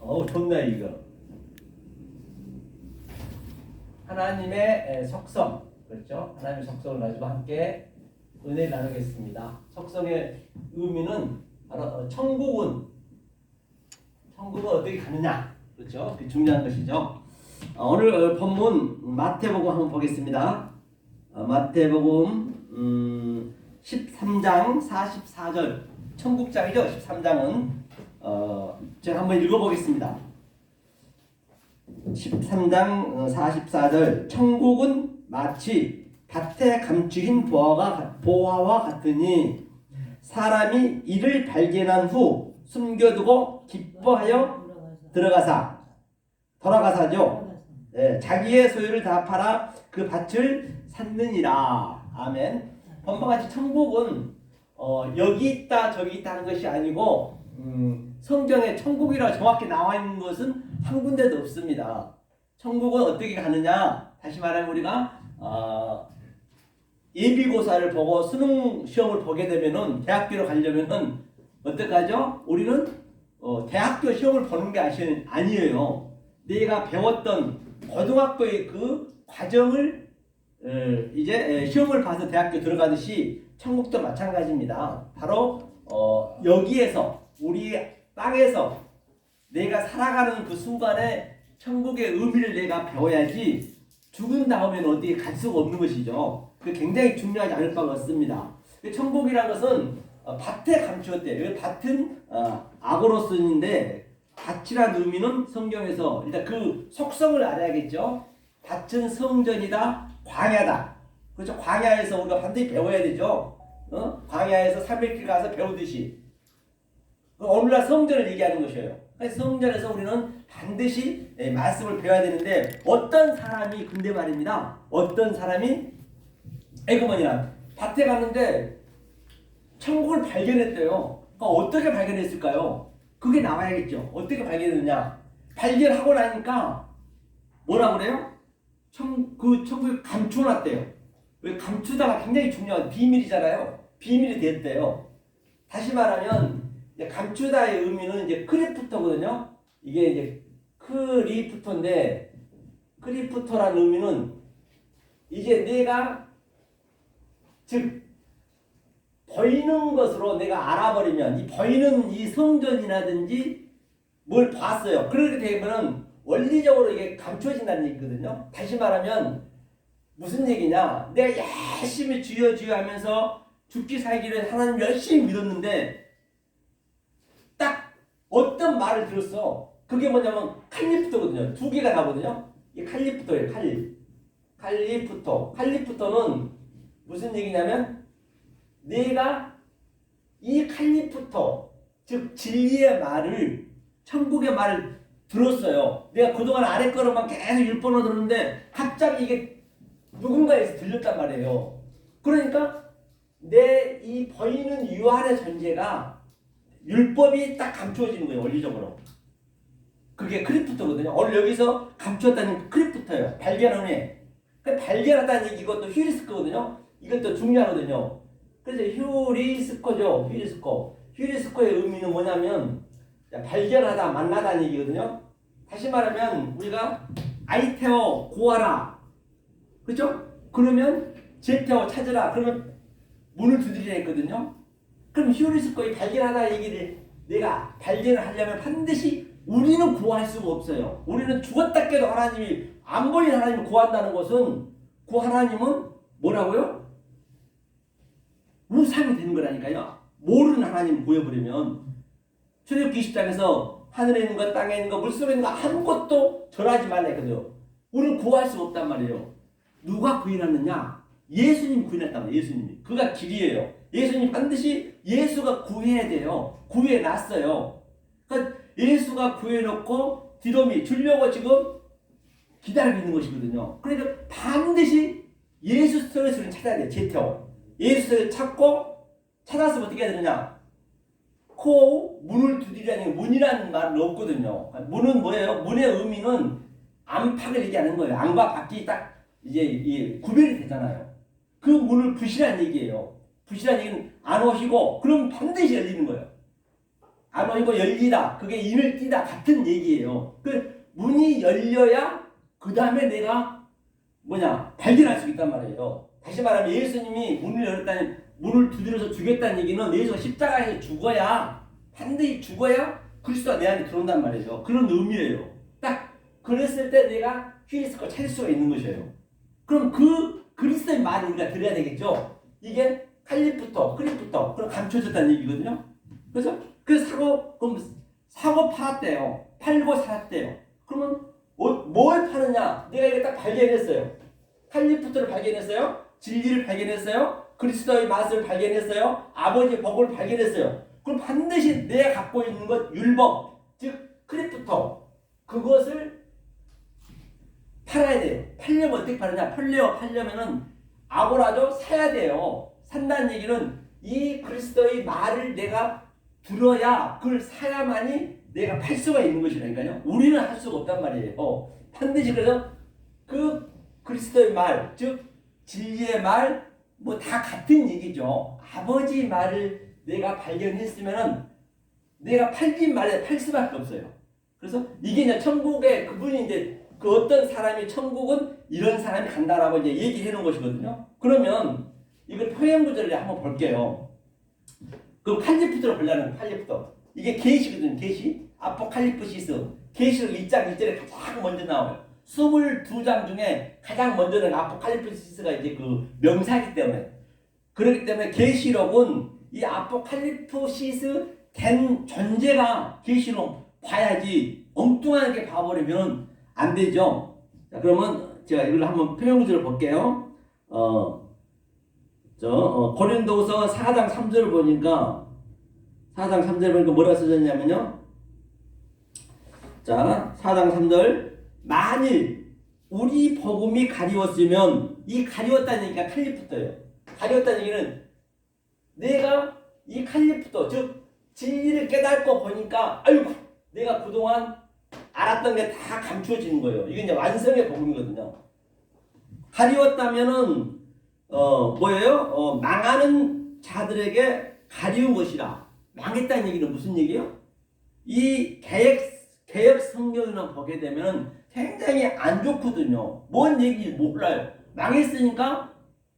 좋네 이거. 하나님의 속성, 그렇죠? 하나님의 속성을 가지고 함께 은혜를 나누겠습니다. 속성의 의미는 바로 천국은 어떻게 가느냐, 그렇죠? 그 중요한 것이죠. 오늘 본문 마태복음 한번 보겠습니다. 마태복음 13장 44절, 천국장이죠. 13장은 제가 한번 읽어보겠습니다. 13장 44절, 천국은 마치 밭에 감추인 보화와 같으니 사람이 이를 발견한 후 숨겨두고 기뻐하여 돌아가사죠. 자기의 소유를 다 팔아 그 밭을 샀느니라. 아멘. 본문같이 천국은 여기 있다 저기 있다 하는 것이 아니고 성경에 천국이라고 정확히 나와 있는 것은 한 군데도 없습니다. 천국은 어떻게 가느냐? 다시 말하면 우리가 예비고사를 보고 수능 시험을 보게 되면은 대학교로 가려면은 어떡하죠? 우리는 대학교 시험을 보는 게 아니에요. 내가 배웠던 고등학교의 그 과정을 이제 시험을 봐서 대학교 들어가듯이 천국도 마찬가지입니다. 바로 여기에서 우리 땅에서 내가 살아가는 그 순간에 천국의 의미를 내가 배워야지 죽은 다음에는 어디에 갈 수가 없는 것이죠. 그 굉장히 중요하지 않을 바가 없습니다. 천국이라는 것은 밭에 감추었대요. 밭은 아고로스인데 밭이라는 의미는 성경에서 일단 그 속성을 알아야겠죠. 밭은 성전이다, 광야다. 그렇죠? 광야에서 우리가 반드시 배워야 되죠. 광야에서 3일길 가서 배우듯이. 오늘날 성전을 얘기하는 것이에요. 그래서 성전에서 우리는 반드시 말씀을 배워야 되는데 어떤 사람이 근데 말입니다. 어떤 사람이 밭에 갔는데 천국을 발견했대요. 그러니까 어떻게 발견했을까요? 그게 나와야겠죠. 어떻게 발견했느냐? 발견하고 나니까 뭐라 그래요? 그 천국을 감춰놨대요. 왜 감추다가 굉장히 중요한 비밀이잖아요. 비밀이 됐대요. 다시 말하면 감추다의 의미는 이제 크리프토거든요. 이게 이제 크리프토인데 크리프토라는 의미는 이제 내가 즉 보이는 것으로 내가 알아버리면 이 보이는 이 성전이라든지 뭘 봤어요. 그렇게 되면은 원리적으로 이게 감춰진다는 얘기거든요. 다시 말하면 무슨 얘기냐? 내가 열심히 주여 하면서 죽기 살기를 하나님 열심히 믿었는데 딱 어떤 말을 들었어. 그게 뭐냐면 칼리프토거든요. 두 개가 나거든요. 이게 칼리프토예요. 칼리프토는 무슨 얘기냐면 내가 이 칼리프토 즉 진리의 말을 천국의 말을 들었어요. 내가 그동안 아래 거로만 계속 율법으로 들었는데 갑자기 이게 누군가에서 들렸단 말이에요. 그러니까 내 이 보이는 유한의 존재가 율법이 딱 감추어지는 거예요. 원리적으로. 그게 크리프토거든요. 오늘 여기서 감추었다는 크리프토예요. 발견한 후에. 발견했다는 얘기 이것도 휴리스코거든요. 이것도 중요하거든요. 그래서 휴리스코죠. 휴리스코의 의미는 뭐냐면 발견하다, 만나다는 얘기거든요. 다시 말하면 우리가 아이테오 구하라. 그렇죠? 그러면 제테오 찾으라. 그러면 문을 두드리라 했거든요. 그럼 휴리스코의 발견하다 얘기를 내가 발견을 하려면 반드시 우리는 구할 수가 없어요. 우리는 죽었다 깨도 하나님이 안 보이는 하나님을 구한다는 것은 그 하나님은 뭐라고요? 우상이 되는 거라니까요. 모르는 하나님을 구해버리면 출애굽기 20장에서 하늘에 있는 것, 땅에 있는 것, 물속에 있는 것 아무것도 절하지 말라 했거든요. 우리는 구할 수가 없단 말이에요. 누가 구해놨느냐? 예수님 구해놨단 말이에요. 예수님이. 그가 길이에요. 예수님 반드시 예수가 구해야 돼요. 구해놨어요. 그러니까 예수가 구해놓고 디돔이 주려고 지금 기다리고 있는 것이거든요. 그러니까 반드시 예수 스토리스를 찾아야 돼요. 제테오. 예수 스토리를 찾았으면 어떻게 해야 되느냐? 문을 두드리라는 문이라는 말은 없거든요. 문은 뭐예요? 문의 의미는 안팎을 얘기하는 거예요. 안과 밖이 딱 이제 구별이 되잖아요. 그 문을 부시란 얘기예요. 부시란 얘기는 안 오시고 그럼 반드시 열리는 거예요. 아버지고 열리다. 그게 인을 띄다 같은 얘기예요. 그 문이 열려야 그 다음에 내가 발견할 수 있단 말이에요. 다시 말하면 예수님이 문을 열었다니 문을 두드려서 죽였다는 얘기는 예수가 십자가에서 죽어야 반드시 죽어야 그리스도가 내 안에 들어온단 말이에요. 그런 의미예요. 딱 그랬을 때 내가 휘리스코 찾을 수가 있는 것이에요. 그럼 그 그리스도의 말을 우리가 들어야 되겠죠. 이게 칼리부터 크리부터 그럼 감춰졌다는 얘기거든요. 그래서 그럼 사고 팔았대요. 팔고 살았대요. 그러면 뭘 파느냐? 내가 이거 딱 발견했어요. 칼리부터를 발견했어요. 진리를 발견했어요. 그리스도의 맛을 발견했어요. 아버지의 복을 발견했어요. 그럼 반드시 내가 갖고 있는 것 율법, 즉 크리부터 그것을 팔아야 돼요. 팔려면 어떻게 파느냐? 팔려면은 아고라도 사야 돼요. 산다는 얘기는 이 그리스도의 말을 내가 들어야 그걸 사야만이 내가 팔 수가 있는 것이라니까요. 우리는 할 수가 없단 말이에요. 반드시 그래서 그 그리스도의 말, 즉 진리의 말, 다 같은 얘기죠. 아버지 말을 내가 발견했으면은 내가 팔긴 말에 팔 수밖에 없어요. 그래서 이게 이제 천국에 그분이 이제 그 어떤 사람이 천국은 이런 사람이 간다라고 이제 얘기해 놓은 것이거든요. 그러면 이걸 표현 구절을 한번 볼게요. 그럼 칼리프트로 보려는 칼리프트. 이게 계시거든요. 계시. 아포칼리프시스. 계시록 1장 1절에 가장 먼저 나와요. 22장 중에 가장 먼저 나오는 아포칼리프시스가 이제 그 명사이기 때문에. 그렇기 때문에 계시록은 이 아포칼리프시스 된 존재가 계시록 봐야지 엉뚱하게 봐버리면 안 되죠. 자, 그러면 제가 이걸 한번 표현 구절을 볼게요. 고린도후서 4장 3절을 보니까 4장 3절 보니까 뭐라 써졌냐면요. 자, 4장 3절 만일 우리 복음이 가리웠으면 이 가리웠다는 얘기가 칼리프터예요. 가리웠다는 얘기는 내가 이 칼리프터 즉 진리를 깨닫고 보니까 아이고 내가 그동안 알았던 게 다 감추어지는 거예요. 이게 이제 완성의 복음이거든요. 가리웠다면은 뭐예요? 망하는 자들에게 가리운 것이라. 망했다는 얘기는 무슨 얘기예요? 이 개역 성경이나 보게 되면 굉장히 안 좋거든요. 뭔 얘기인지 몰라요. 망했으니까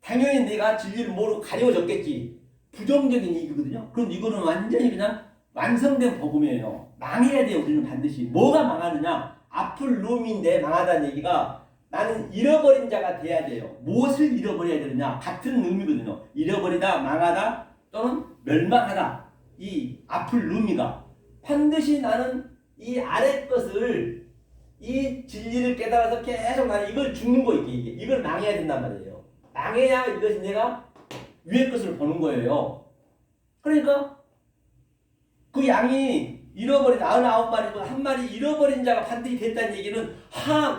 당연히 내가 진리를 모르고 가려워졌겠지. 부정적인 얘기거든요. 그럼 이거는 완전히 그냥 완성된 복음이에요. 망해야 돼요. 우리는 반드시. 뭐가 망하느냐? 앞을 룸인데 망하다는 얘기가 나는 잃어버린 자가 돼야 돼요. 무엇을 잃어버려야 되느냐? 같은 의미거든요. 잃어버리다, 망하다 또는 멸망하다. 이 앞을 룸이가 반드시 나는 이 아래 것을 이 진리를 깨달아서 계속 나는 이걸 죽는 거 이걸 망해야 된단 말이에요. 망해야 이것이 내가 위의 것을 보는 거예요. 그러니까 그 양이 잃어버린 99마리고 한 마리 잃어버린 자가 반드시 됐다는 얘기는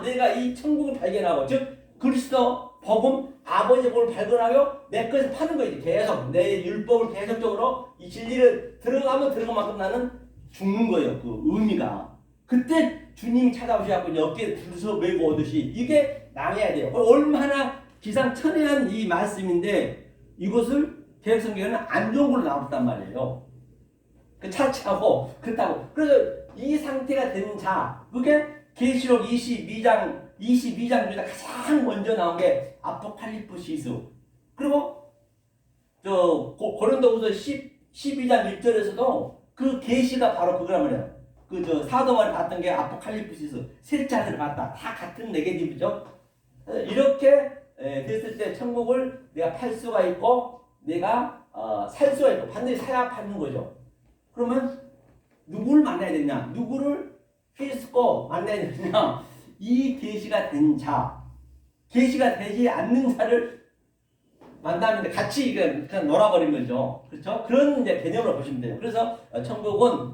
내가 이 천국을 발견하고 즉 그리스도 복음 아버지의 복을 발견하여 내 것을 파는 거지. 계속 내 율법을 계속적으로 이 진리를 들어가면 들어간 만큼 나는 죽는 거예요. 그 의미가. 그때 주님이 찾아오셔서 어깨에 들서 메고 오듯이 이게 망해야 돼요. 얼마나 기상천외한 이 말씀인데 이것을 개혁성경에는 안 좋은 걸로 나왔단 말이에요. 차치하고 그렇다고. 그래서 이 상태가 된 자, 그게 계시록 22장 중에 가장 먼저 나온 게 아포칼리프시스. 그리고 고린도후서 12장 1절에서도 그 계시가 바로 그거란 말이에요. 사도만이 봤던 게 아포칼리프시스, 셋자들을 봤다. 다 같은 네게티브죠. 이렇게 됐을 때 천국을 내가 팔 수가 있고 내가 살 수가 있고 반드시 사야 파는 거죠. 그러면 누구를 만나야 되냐? 누구를 휘스고 만나야 되냐? 이 계시가 된 자, 계시가 되지 않는 자를 만나면 같이 그냥 놀아버린 거죠. 그렇죠? 그런 이제 개념으로 보시면 돼요. 그래서 천국은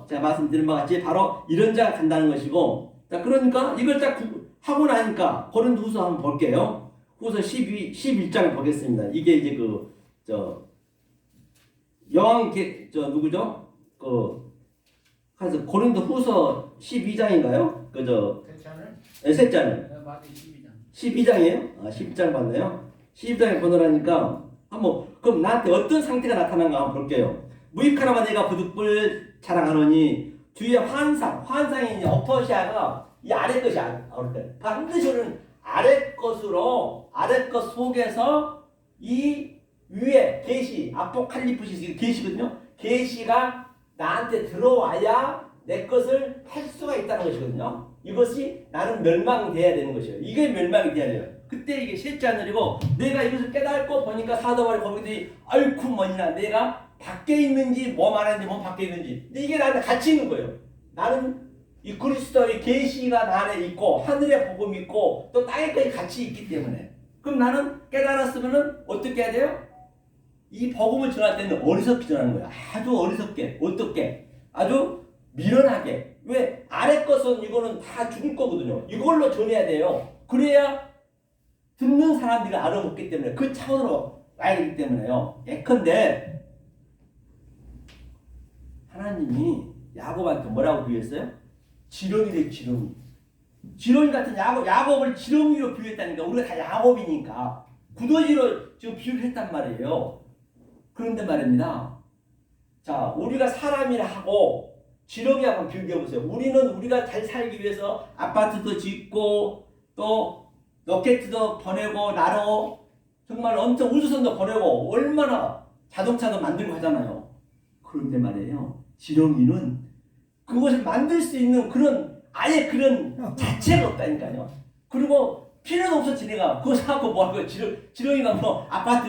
제가 말씀드린 바와 같이 바로 이런 자가 간다는 것이고, 자 그러니까 이걸 딱 하고 나니까 고린도후서 한번 볼게요. 후서 11장을 보겠습니다. 이게 이제 누구죠? 그래서 고린도후서 12장인가요? 셋장을. 12장이에요? 12장 봤네요. 12장에 보느라니까 그럼 나한테 어떤 상태가 나타난가 한번 볼게요. 무익하나마 내가 부득불 자랑하노니 주의 환상이 어퍼시아가 이 아래 것이 반드시 우리는 아래 것으로 아래 것 속에서 이 위에 계시 아포칼리프시스 계시거든요. 계시가 나한테 들어와야 내 것을 할 수가 있다는 것이거든요. 이것이 나는 멸망돼야 되는 것이에요. 이게 멸망이 돼야 돼요. 그때 이게 실제 하늘이고 내가 이것을 깨닫고 보니까 사도바리 거기들이 아이쿠 뭐니나 내가 밖에 있는지 몸 안에 있는지 몸 밖에 있는지 근데 이게 나한테 같이 있는 거예요. 나는 이 그리스도의 계시가 나 안에 있고 하늘의 복음이 있고 또 땅에까지 같이 있기 때문에 그럼 나는 깨달았으면은 어떻게 해야 돼요? 이 복음을 전할 때는 어리석게 전하는 거예요. 아주 어리석게 어떻게 아주 미련하게 왜 아래 것은 이거는 다 죽을 거거든요. 이걸로 전해야 돼요. 그래야 듣는 사람들이 알아먹기 때문에 그 차원으로 와야 되기 때문에요. 예컨대 하나님이 야곱한테 뭐라고 비유했어요? 지렁이래 지렁이. 지렁이 같은 야곱을 지렁이로 비유했다니까. 우리가 다 야곱이니까 구더기로 지금 비유를 했단 말이에요. 그런데 말입니다. 자, 우리가 사람이라 하고 지렁이 한번 비교해보세요. 우리가 잘 살기 위해서 아파트도 짓고 또 로켓도 보내고 나로 정말 엄청 우주선도 보내고 얼마나 자동차도 만들고 하잖아요. 그런데 말이에요. 지렁이는 그것을 만들 수 있는 그런 아예 그런 자체가 없다니까요. 그리고 필요도 없어 지네가 그거 사고 뭐 하고 지렁이가 뭐 아파트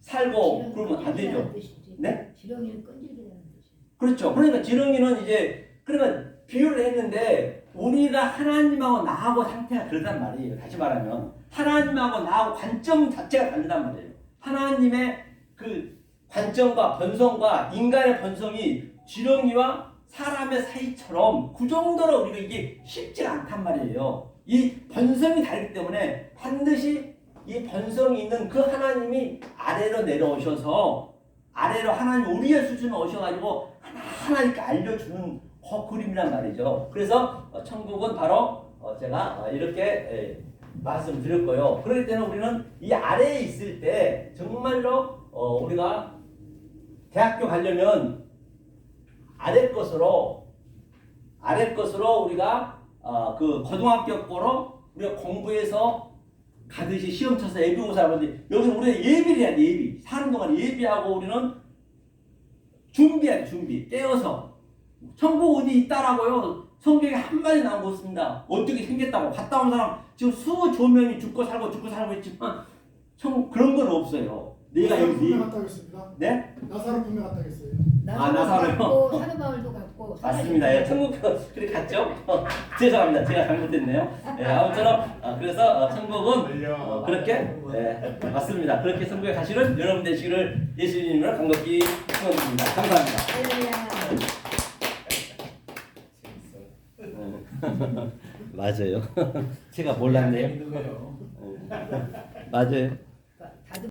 살고 그러면 안 되죠. 네? 지렁이는 끈질기다는 뜻이에요. 그렇죠. 그러니까 지렁이는 이제 그러면 비유를 했는데 우리가 하나님하고 나하고 상태가 그러단 말이에요. 다시 말하면 하나님하고 나하고 관점 자체가 다르단 말이에요. 하나님의 그 관점과 번성과 인간의 번성이 지렁이와 사람의 사이처럼 그 정도로 우리가 이게 쉽지가 않단 말이에요. 이 번성이 다르기 때문에 반드시 이 번성이 있는 그 하나님이 아래로 내려오셔서 아래로 하나님 우리의 수준을 오셔가지고 하나하나 이렇게 알려주는 그 그림이란 말이죠. 그래서 천국은 바로 제가 이렇게 말씀드렸고요. 그렇기 때문에 우리는 이 아래에 있을 때 정말로 우리가 대학교 가려면 아래 것으로 우리가 그 고등학교 거로 우리가 공부해서 가듯이 시험 쳐서 예비고사 하는데 여기서 우리가 예비를 해야 돼. 예비 사는 동안 예비하고 우리는 준비해야 돼. 준비 깨어서 천국 어디 있다라고요. 성경에 한마디 나온 거 없습니다. 어떻게 생겼다고 갔다 온 사람 지금 수조명이 죽고 살고 있지만 그런 건 없어요. 내가 여기 갔다 오겠습니다. 네? 나사로 분명 갔다 오겠어요. 나사로요? 사르바울도 갔고 맞습니다. 예, 천국 그렇게 갔죠? 죄송합니다. 제가 잘못했네요. 예, 아무쪼록 그래서 천국은 그렇게 맞습니다. 그렇게 천국에 가시는 여러분 되시기를 예수님으로 간곡히 축원드립니다. 감사합니다. 맞아요. 제가 몰랐네요. 맞아요.